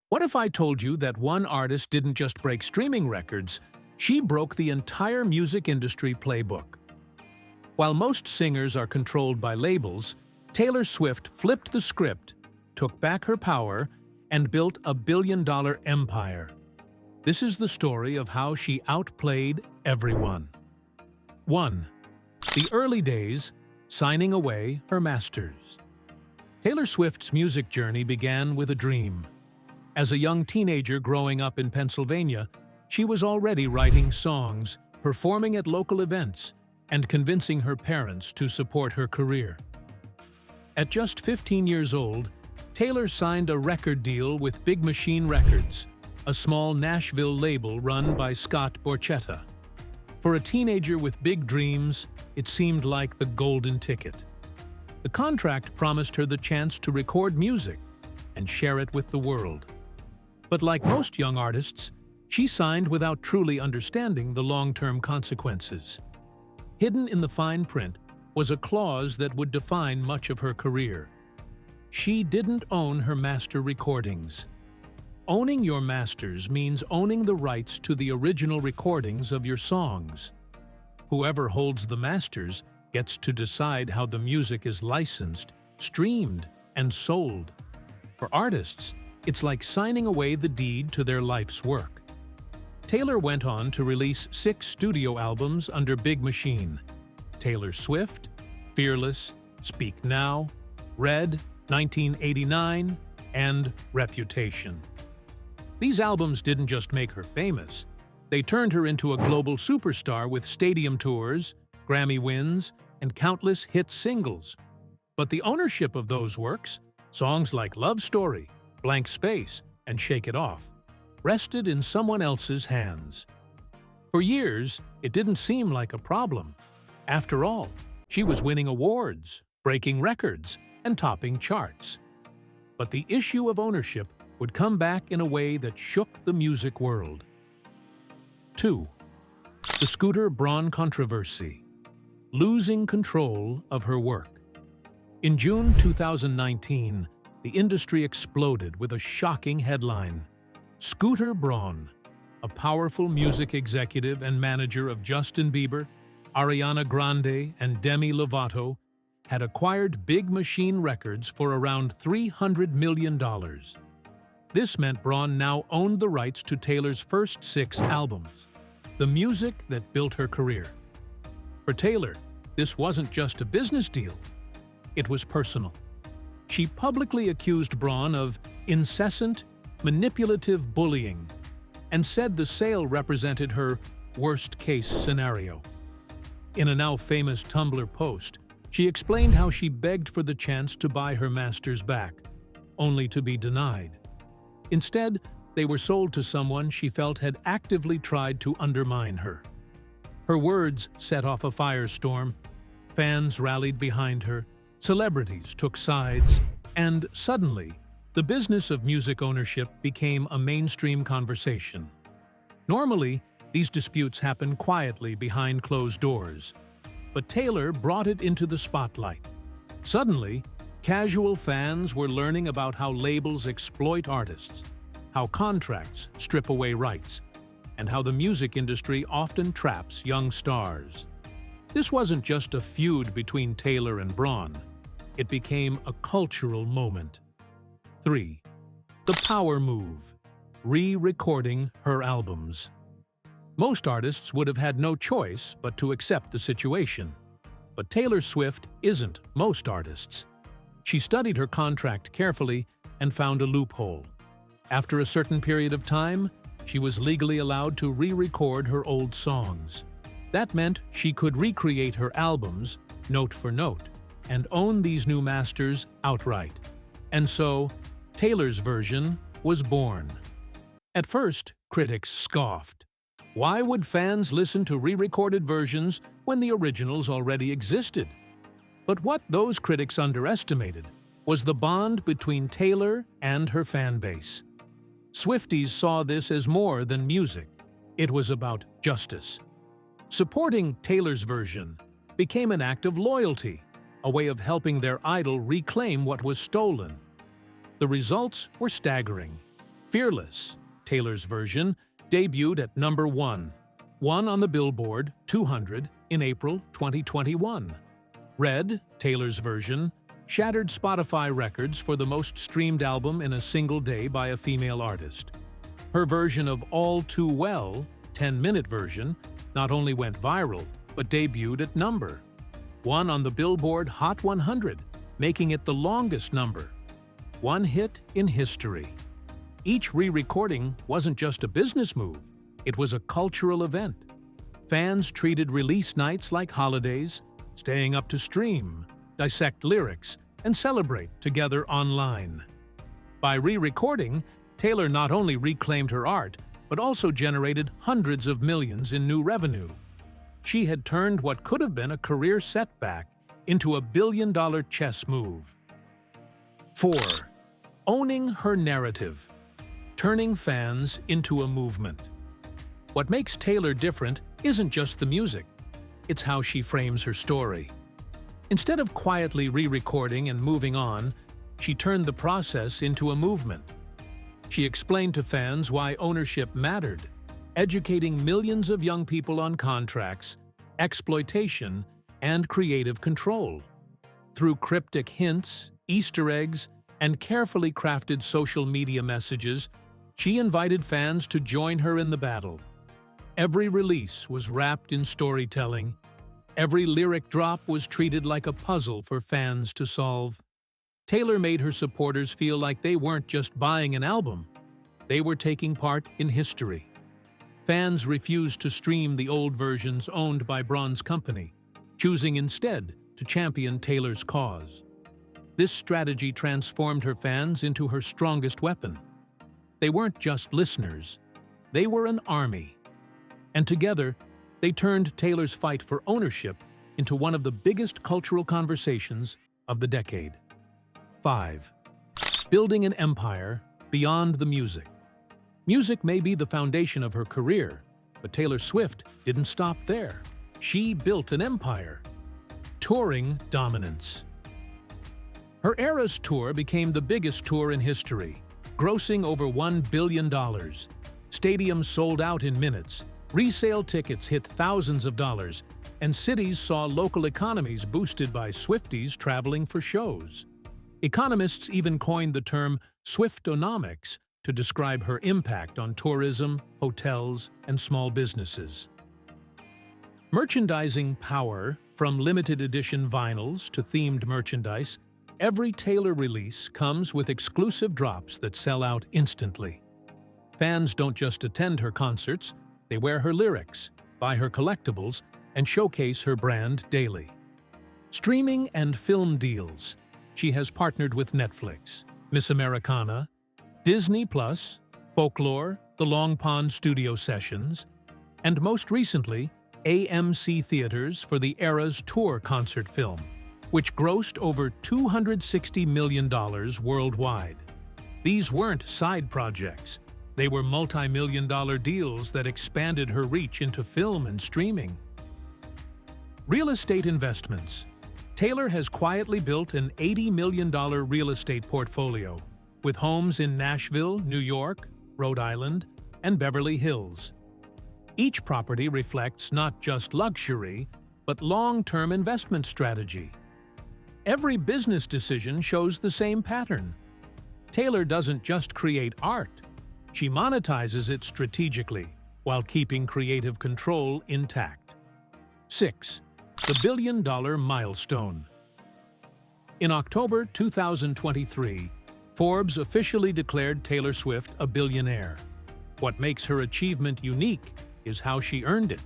What if I told you that one artist didn't just break streaming records, she broke the entire music industry playbook? While most singers are controlled by labels, Taylor Swift flipped the script, took back her power, and built a billion-dollar empire. This is the story of how she outplayed everyone. 1. The early days, signing away her masters. Taylor Swift's music journey began with a dream. As a young teenager growing up in Pennsylvania, she was already writing songs, performing at local events, and convincing her parents to support her career. At just 15 years old, Taylor signed a record deal with Big Machine Records, a small Nashville label run by Scott Borchetta. For a teenager with big dreams, it seemed like the golden ticket. The contract promised her the chance to record music and share it with the world. But like most young artists, she signed without truly understanding the long-term consequences. Hidden in the fine print was a clause that would define much of her career. She didn't own her master recordings. Owning your masters means owning the rights to the original recordings of your songs. Whoever holds the masters gets to decide how the music is licensed, streamed, and sold. For artists, it's like signing away the deed to their life's work. Taylor went on to release 6 studio albums under Big Machine: Taylor Swift, Fearless, Speak Now, Red, 1989, and Reputation. These albums didn't just make her famous, they turned her into a global superstar with stadium tours, Grammy wins, and countless hit singles. But the ownership of those works, songs like Love Story, Blank Space, and Shake It Off, rested in someone else's hands. For years, it didn't seem like a problem. After all, she was winning awards, breaking records, and topping charts. But the issue of ownership would come back in a way that shook the music world. 2. The Scooter Braun controversy. Losing control of her work. In June 2019, the industry exploded with a shocking headline. Scooter Braun, a powerful music executive and manager of Justin Bieber, Ariana Grande, and Demi Lovato, had acquired Big Machine Records for around $300 million. This meant Braun now owned the rights to Taylor's first 6 albums, the music that built her career. For Taylor, this wasn't just a business deal. It was personal. She publicly accused Braun of incessant, manipulative bullying and said the sale represented her worst-case scenario. In a now famous Tumblr post, she explained how she begged for the chance to buy her masters back, only to be denied. Instead, they were sold to someone she felt had actively tried to undermine her. Her words set off a firestorm. Fans rallied behind her, celebrities took sides, and suddenly, the business of music ownership became a mainstream conversation. Normally, these disputes happen quietly behind closed doors, but Taylor brought it into the spotlight. Suddenly, casual fans were learning about how labels exploit artists, how contracts strip away rights, and how the music industry often traps young stars. This wasn't just a feud between Taylor and Braun. It became a cultural moment. 3. The power move. Re-recording her albums. Most artists would have had no choice but to accept the situation. But Taylor Swift isn't most artists. She studied her contract carefully and found a loophole. After a certain period of time, she was legally allowed to re-record her old songs. That meant she could recreate her albums, note for note, and own these new masters outright. And so, Taylor's version was born. At first, critics scoffed. Why would fans listen to re-recorded versions when the originals already existed? But what those critics underestimated was the bond between Taylor and her fan base. Swifties saw this as more than music. It was about justice. Supporting Taylor's version became an act of loyalty, a way of helping their idol reclaim what was stolen. The results were staggering. Fearless, Taylor's version, debuted at number 1 on the Billboard 200 in April 2021. Red, Taylor's version, shattered Spotify records for the most streamed album in a single day by a female artist. Her version of All Too Well, 10-minute version, not only went viral, but debuted at number 1 on the Billboard Hot 100, making it the longest number 1 hit in history. Each re-recording wasn't just a business move, it was a cultural event. Fans treated release nights like holidays, staying up to stream, dissect lyrics, and celebrate together online. By re-recording, Taylor not only reclaimed her art, but also generated hundreds of millions in new revenue. She had turned what could have been a career setback into a billion-dollar chess move. 4. Owning her narrative. Turning fans into a movement. What makes Taylor different isn't just the music, it's how she frames her story. Instead of quietly re-recording and moving on, she turned the process into a movement. She explained to fans why ownership mattered, educating millions of young people on contracts, exploitation, and creative control. Through cryptic hints, Easter eggs, and carefully crafted social media messages, she invited fans to join her in the battle. Every release was wrapped in storytelling. Every lyric drop was treated like a puzzle for fans to solve. Taylor made her supporters feel like they weren't just buying an album, they were taking part in history. Fans refused to stream the old versions owned by Braun's company, choosing instead to champion Taylor's cause. This strategy transformed her fans into her strongest weapon. They weren't just listeners, they were an army. And together, they turned Taylor's fight for ownership into one of the biggest cultural conversations of the decade. 5. Building an empire beyond the music. Music may be the foundation of her career, but Taylor Swift didn't stop there. She built an empire. Touring dominance. Her Eras Tour became the biggest tour in history, grossing over $1 billion. Stadiums sold out in minutes, resale tickets hit thousands of dollars, and cities saw local economies boosted by Swifties traveling for shows. Economists even coined the term Swiftonomics to describe her impact on tourism, hotels, and small businesses. Merchandising power, from limited edition vinyls to themed merchandise, every Taylor release comes with exclusive drops that sell out instantly. Fans don't just attend her concerts, they wear her lyrics, buy her collectibles, and showcase her brand daily. Streaming and film deals. She has partnered with Netflix, Miss Americana, Disney+, Folklore, the Long Pond Studio Sessions, and most recently, AMC Theaters for the Eras Tour concert film, which grossed over $260 million worldwide. These weren't side projects. They were multi-million-dollar deals that expanded her reach into film and streaming. Real estate investments. Taylor has quietly built an $80 million real estate portfolio, with homes in Nashville, New York, Rhode Island, and Beverly Hills. Each property reflects not just luxury, but long-term investment strategy. Every business decision shows the same pattern. Taylor doesn't just create art. She monetizes it strategically, while keeping creative control intact. 6. The billion-dollar milestone. In October 2023, Forbes officially declared Taylor Swift a billionaire. What makes her achievement unique is how she earned it.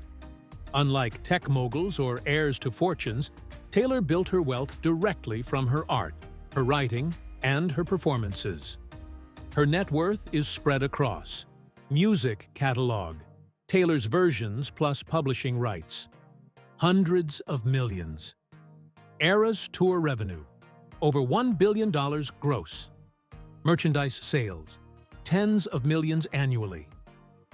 Unlike tech moguls or heirs to fortunes, Taylor built her wealth directly from her art, her writing, and her performances. Her net worth is spread across music catalog, Taylor's versions plus publishing rights, hundreds of millions. Eras Tour revenue, over $1 billion gross. Merchandise sales, tens of millions annually.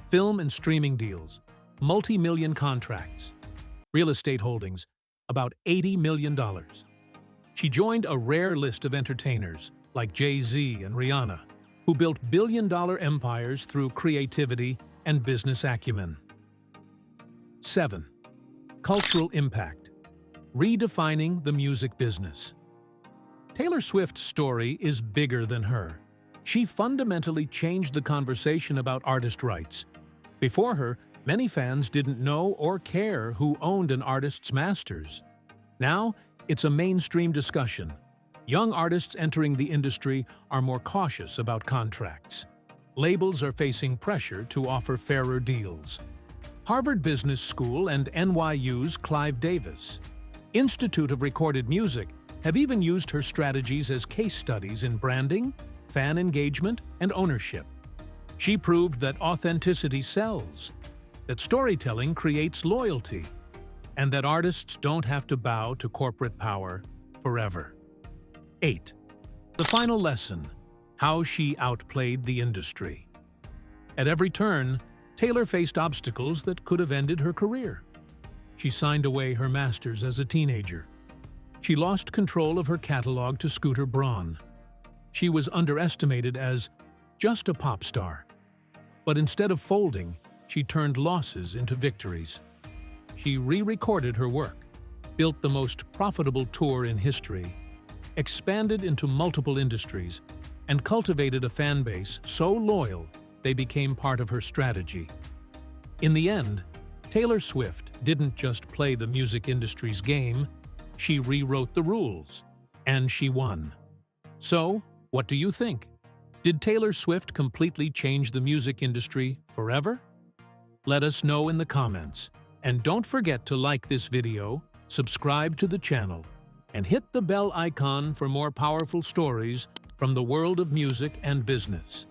Film and streaming deals, multi-million contracts. Real estate holdings, about $80 million. She joined a rare list of entertainers like Jay-Z and Rihanna, who built billion-dollar empires through creativity and business acumen. 7. Cultural impact. Redefining the music business. Taylor Swift's story is bigger than her. She fundamentally changed the conversation about artist rights. Before her, many fans didn't know or care who owned an artist's masters. Now, it's a mainstream discussion. Young artists entering the industry are more cautious about contracts. Labels are facing pressure to offer fairer deals. Harvard Business School and NYU's Clive Davis, Institute of Recorded Music, have even used her strategies as case studies in branding, fan engagement, and ownership. She proved that authenticity sells, that storytelling creates loyalty, and that artists don't have to bow to corporate power forever. 8. The final lesson: how she outplayed the industry. At every turn, Taylor faced obstacles that could have ended her career. She signed away her masters as a teenager. She lost control of her catalog to Scooter Braun. She was underestimated as just a pop star. But instead of folding, she turned losses into victories. She re-recorded her work, built the most profitable tour in history, expanded into multiple industries, and cultivated a fan base so loyal they became part of her strategy. In the end, Taylor Swift didn't just play the music industry's game, she rewrote the rules, and she won. So, what do you think? Did Taylor Swift completely change the music industry forever? Let us know in the comments. And don't forget to like this video, subscribe to the channel, and hit the bell icon for more powerful stories from the world of music and business.